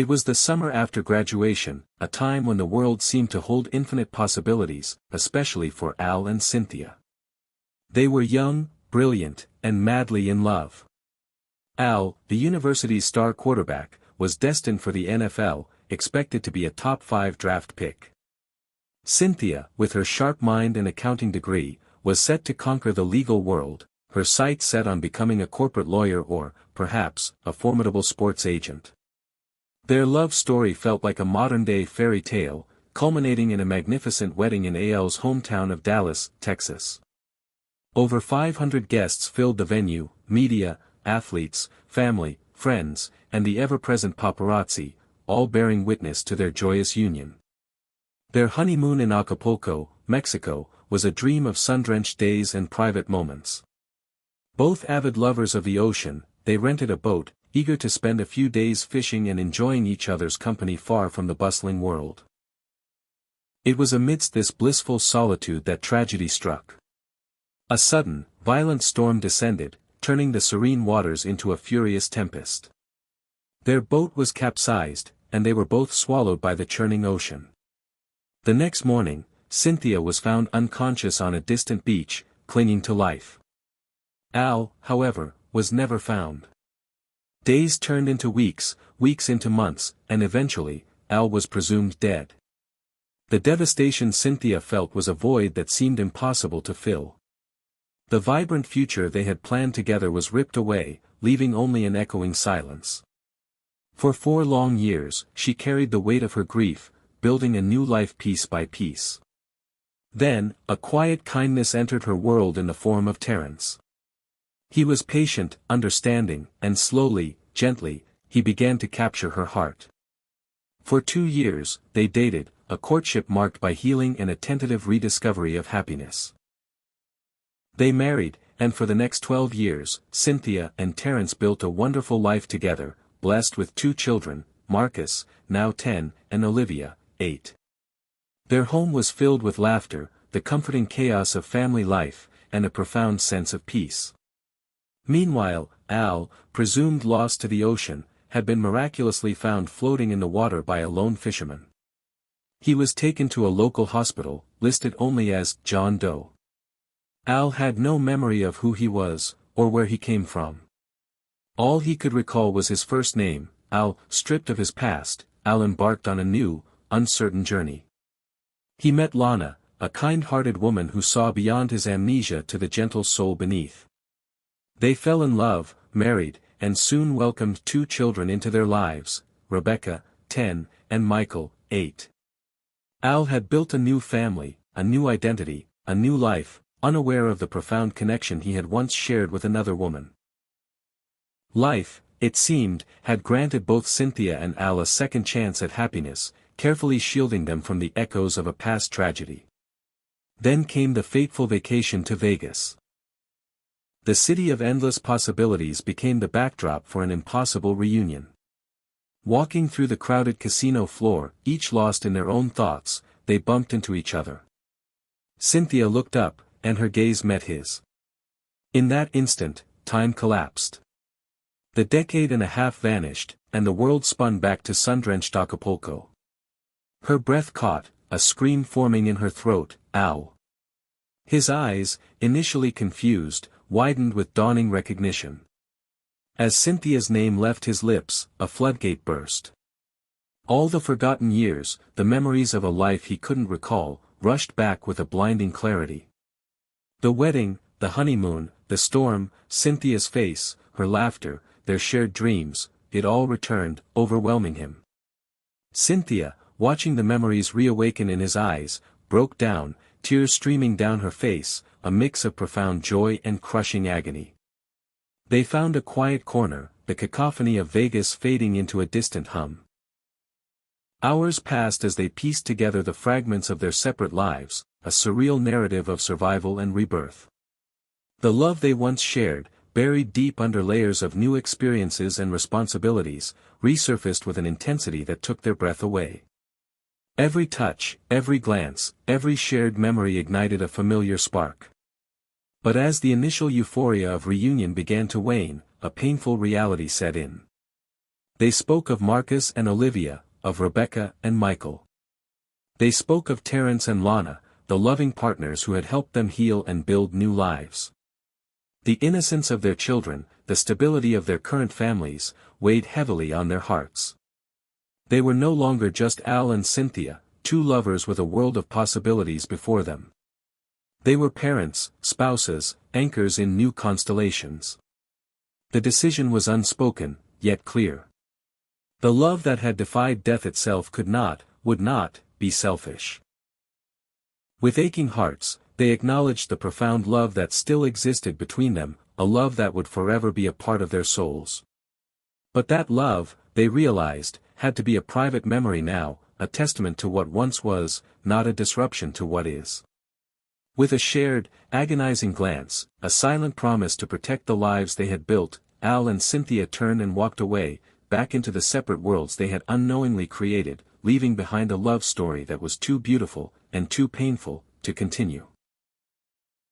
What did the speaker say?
It was the summer after graduation, a time when the world seemed to hold infinite possibilities, especially for Al and Cynthia. They were young, brilliant, and madly in love. Al, the university's star quarterback, was destined for the NFL, expected to be a top-5 draft pick. Cynthia, with her sharp mind and accounting degree, was set to conquer the legal world, her sights set on becoming a corporate lawyer or, perhaps, a formidable sports agent. Their love story felt like a modern-day fairy tale, culminating in a magnificent wedding in Al's hometown of Dallas, Texas. Over 500 guests filled the venue, media, athletes, family, friends, and the ever-present paparazzi, all bearing witness to their joyous union. Their honeymoon in Acapulco, Mexico, was a dream of sun-drenched days and private moments. Both avid lovers of the ocean, they rented a boat, eager to spend a few days fishing and enjoying each other's company far from the bustling world. It was amidst this blissful solitude that tragedy struck. A sudden, violent storm descended, turning the serene waters into a furious tempest. Their boat was capsized, and they were both swallowed by the churning ocean. The next morning, Cynthia was found unconscious on a distant beach, clinging to life. Al, however, was never found. Days turned into weeks, weeks into months, and eventually, Al was presumed dead. The devastation Cynthia felt was a void that seemed impossible to fill. The vibrant future they had planned together was ripped away, leaving only an echoing silence. For 4 long years, she carried the weight of her grief, building a new life piece by piece. Then, a quiet kindness entered her world in the form of Terence. He was patient, understanding, and slowly, gently, he began to capture her heart. For 2 years, they dated, a courtship marked by healing and a tentative rediscovery of happiness. They married, and for the next 12 years, Cynthia and Terence built a wonderful life together, blessed with 2 children, Marcus, now 10, and Olivia, 8. Their home was filled with laughter, the comforting chaos of family life, and a profound sense of peace. Meanwhile, Al, presumed lost to the ocean, had been miraculously found floating in the water by a lone fisherman. He was taken to a local hospital, listed only as John Doe. Al had no memory of who he was, or where he came from. All he could recall was his first name. Al, stripped of his past, Al embarked on a new, uncertain journey. He met Lana, a kind-hearted woman who saw beyond his amnesia to the gentle soul beneath. They fell in love, married, and soon welcomed 2 children into their lives, Rebecca, 10, and Michael, 8. Al had built a new family, a new identity, a new life, unaware of the profound connection he had once shared with another woman. Life, it seemed, had granted both Cynthia and Al a second chance at happiness, carefully shielding them from the echoes of a past tragedy. Then came the fateful vacation to Vegas. The city of endless possibilities became the backdrop for an impossible reunion. Walking through the crowded casino floor, each lost in their own thoughts, they bumped into each other. Cynthia looked up, and her gaze met his. In that instant, time collapsed. The decade and a half vanished, and the world spun back to sun-drenched Acapulco. Her breath caught, a scream forming in her throat, "Ow!" His eyes, initially confused, widened with dawning recognition. As Cynthia's name left his lips, a floodgate burst. All the forgotten years, the memories of a life he couldn't recall, rushed back with a blinding clarity. The wedding, the honeymoon, the storm, Cynthia's face, her laughter, their shared dreams, it all returned, overwhelming him. Cynthia, watching the memories reawaken in his eyes, broke down, tears streaming down her face, a mix of profound joy and crushing agony. They found a quiet corner, the cacophony of Vegas fading into a distant hum. Hours passed as they pieced together the fragments of their separate lives, a surreal narrative of survival and rebirth. The love they once shared, buried deep under layers of new experiences and responsibilities, resurfaced with an intensity that took their breath away. Every touch, every glance, every shared memory ignited a familiar spark. But as the initial euphoria of reunion began to wane, a painful reality set in. They spoke of Marcus and Olivia, of Rebecca and Michael. They spoke of Terence and Lana, the loving partners who had helped them heal and build new lives. The innocence of their children, the stability of their current families, weighed heavily on their hearts. They were no longer just Al and Cynthia, two lovers with a world of possibilities before them. They were parents, spouses, anchors in new constellations. The decision was unspoken, yet clear. The love that had defied death itself could not, would not, be selfish. With aching hearts, they acknowledged the profound love that still existed between them, a love that would forever be a part of their souls. But that love, they realized, had to be a private memory now, a testament to what once was, not a disruption to what is. With a shared, agonizing glance, a silent promise to protect the lives they had built, Al and Cynthia turned and walked away, back into the separate worlds they had unknowingly created, leaving behind a love story that was too beautiful, and too painful, to continue.